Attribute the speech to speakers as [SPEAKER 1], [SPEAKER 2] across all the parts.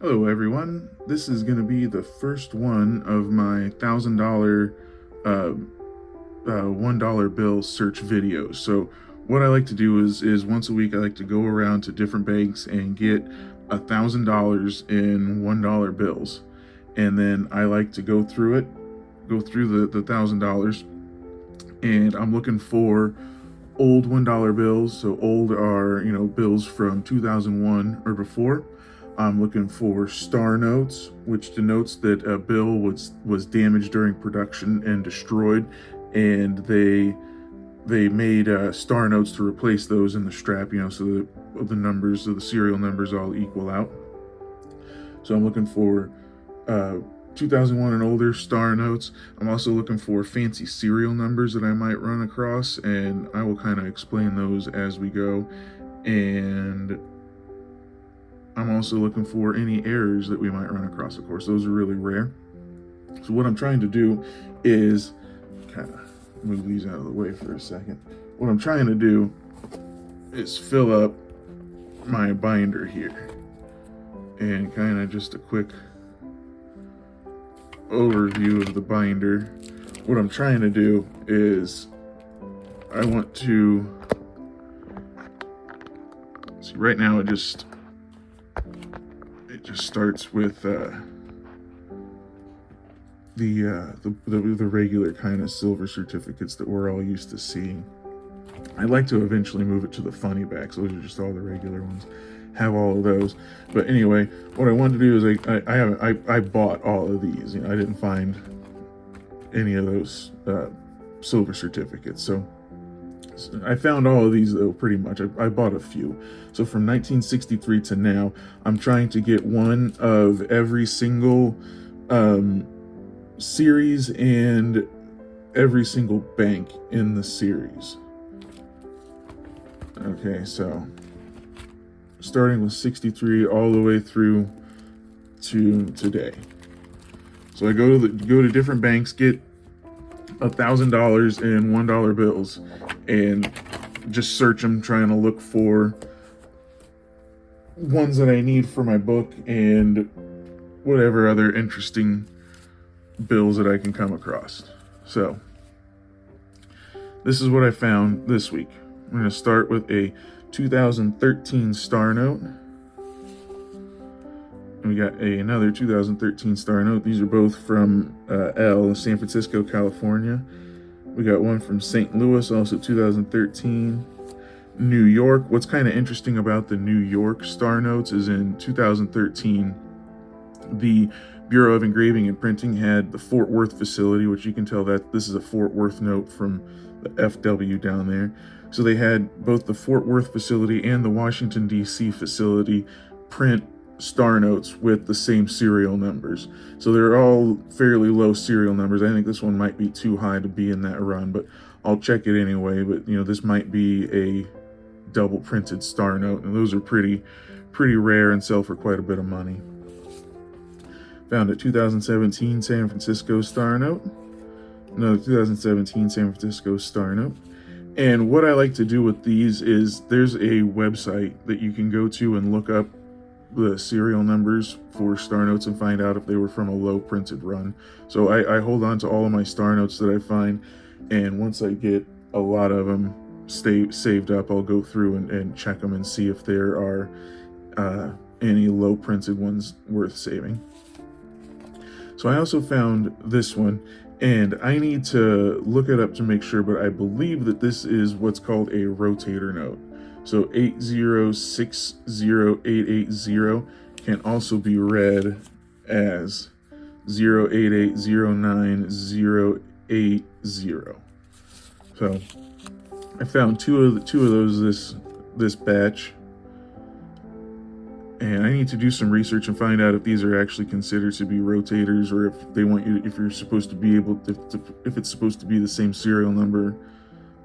[SPEAKER 1] Hello everyone, this is going to be the first one of my $1,000 $1 bill search videos. So what I like to do is once a week I like to go around to different banks and get $1,000 in $1 bills. And then I like to go through the $1,000, and I'm looking for old $1 bills. So old are, bills from 2001 or before. I'm looking for star notes, which denotes that a bill was damaged during production and destroyed, and they made star notes to replace those in the strap, so that the numbers of the serial numbers all equal out. So I'm looking for 2001 and older star notes. I'm also looking for fancy serial numbers that I might run across, and I will kind of explain those as we go. And I'm also looking for any errors that we might run across. Of course, those are really rare. So what I'm trying to do is kind of move these out of the way for a second. What I'm trying to do is fill up my binder here, and kind of just a quick overview of the binder. What I'm trying to do is I want to see, right now it just starts with the regular kind of silver certificates that we're all used to seeing. I'd like to eventually move it to the funny backs. Those are just all the regular ones. Have all of those. But anyway, what I wanted to do is I bought all of these. I didn't find any of those silver certificates. So I found all of these, though, pretty much. I bought a few. So from 1963 to now, I'm trying to get one of every single series and every single bank in the series. Okay, so starting with 63 all the way through to today. So I go to different banks, get $1,000 in $1 bills, and just search them, trying to look for ones that I need for my book and whatever other interesting bills that I can come across. So this is what I found this week. I'm going to start with a 2013 star note. And we got another 2013 star note. These are both from San Francisco, California. We got one from St. Louis, also 2013. New York. What's kind of interesting about the New York star notes is in 2013, the Bureau of Engraving and Printing had the Fort Worth facility, which you can tell that this is a Fort Worth note from the FW down there. So they had both the Fort Worth facility and the Washington, D.C. facility print star notes with the same serial numbers. So they're all fairly low serial numbers. I think this one might be too high to be in that run, but I'll check it anyway. But this might be a double printed star note, and those are pretty rare and sell for quite a bit of money. Found a 2017 San Francisco star note. Another 2017 San Francisco star note. And what I like to do with these is there's a website that you can go to and look up the serial numbers for star notes and find out if they were from a low printed run. So I hold on to all of my star notes that I find, and once I get a lot of them saved up, I'll go through and check them and see if there are any low printed ones worth saving. So I also found this one, and I need to look it up to make sure, but I believe that this is what's called a rotator note. So 8060880 can also be read as 0880980. So I found two of those this batch, and I need to do some research and find out if these are actually considered to be rotators, or if they want you, if you're supposed to be able to, if it's supposed to be the same serial number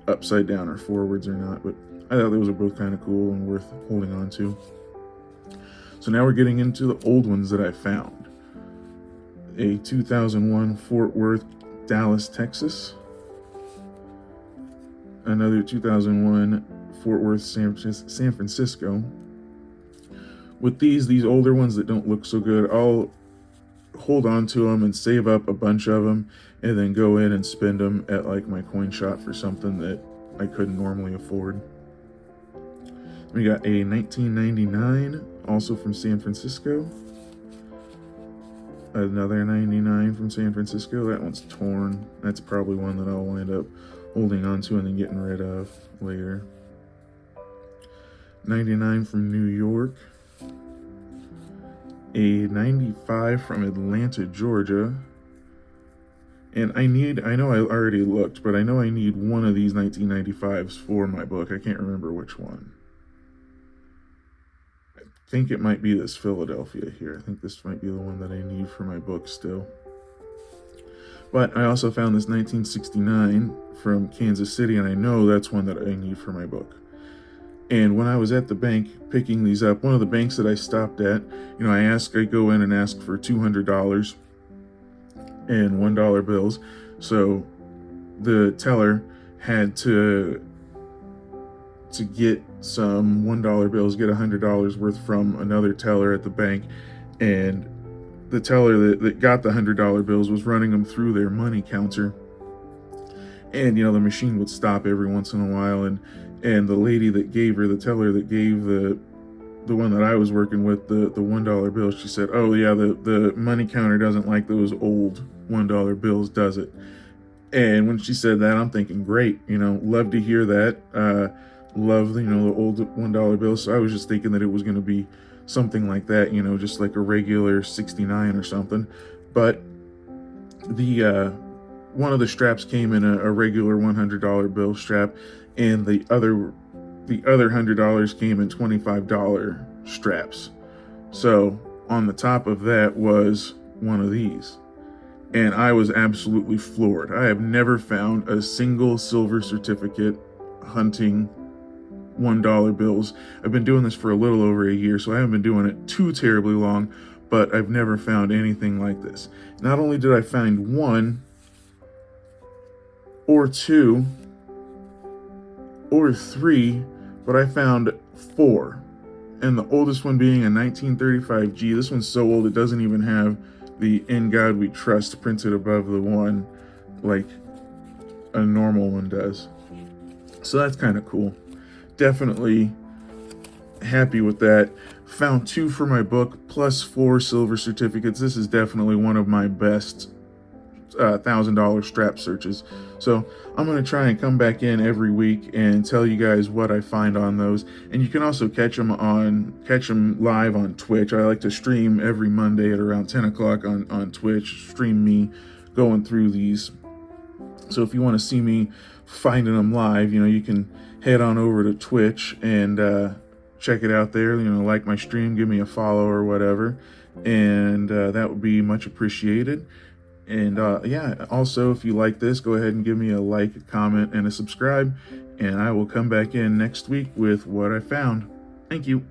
[SPEAKER 1] upside down or forwards or not. But I thought those are both kind of cool and worth holding on to. So now we're getting into the old ones that I found. A 2001 Fort Worth, Dallas, Texas. Another 2001 Fort Worth, San Francisco. with these older ones that don't look so good, I'll hold on to them and save up a bunch of them and then go in and spend them at like my coin shop for something that I couldn't normally afford. We got a 1999, also from San Francisco. Another 99 from San Francisco. That one's torn. That's probably one that I'll wind up holding on to and then getting rid of later. 99 from New York. A 95 from Atlanta, Georgia. And I know I already looked, but I know I need one of these 1995s for my book. I can't remember which one. I think it might be this Philadelphia here. I think this might be the one that I need for my book still. But I also found this 1969 from Kansas City, and I know that's one that I need for my book. And when I was at the bank picking these up, one of the banks that I stopped at, I go in and ask for $200 in $1 bills. So the teller had to get some $1 bills, get $100 worth from another teller at the bank. And the teller that got the $100 bills was running them through their money counter. And, the machine would stop every once in a while. And the lady that gave her, the teller that gave the one that I was working with, the $1 bill, she said, "Oh yeah, the money counter doesn't like those old $1 bills, does it?" And when she said that, I'm thinking, great, love to hear that. Love, the old $1 bills. So I was just thinking that it was going to be something like that, just like a regular 69 or something. But the one of the straps came in a regular $100 bill strap, and the other $100 came in $25 straps. So on the top of that was one of these. And I was absolutely floored. I have never found a single silver certificate hunting $1 bills. I've been doing this for a little over a year, so I haven't been doing it too terribly long, but I've never found anything like this. Not only did I find one or two or three, but I found four. And the oldest one being a 1935G. This one's so old it doesn't even have the "In God We Trust" printed above the one like a normal one does. So that's kind of cool. Definitely happy with that. Found 2 for my book plus 4 silver certificates. This is definitely one of my best $1,000 strap searches. So I'm going to try and come back in every week and tell you guys what I find on those. And you can also catch them live on Twitch. I like to stream every Monday at around 10 o'clock on Twitch, stream me going through these. So if you want to see me finding them live, you can head on over to Twitch and check it out there. Like my stream, give me a follow or whatever, and that would be much appreciated. And also, if you like this, go ahead and give me a like, a comment, and a subscribe, and I will come back in next week with what I found. Thank you.